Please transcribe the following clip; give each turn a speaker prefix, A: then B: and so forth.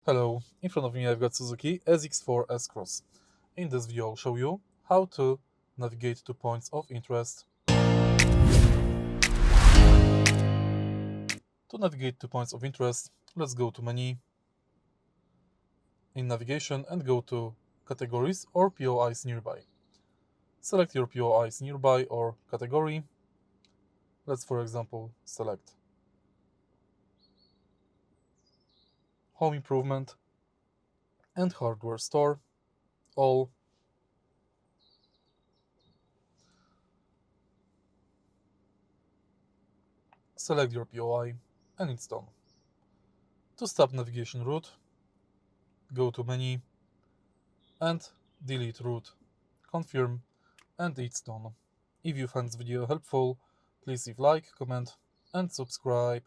A: Hello, in front of me I've got Suzuki S-Cross. In this video I'll show you how to navigate to points of interest. To navigate to points of interest, let's go to menu in navigation and go to categories or POIs nearby. Select your POIs nearby or category. Let's for example select home improvement and hardware store, all. Select your POI and it's done. To stop navigation route, go to menu and delete route. Confirm and it's done. If you find this video helpful, please leave like, comment and subscribe.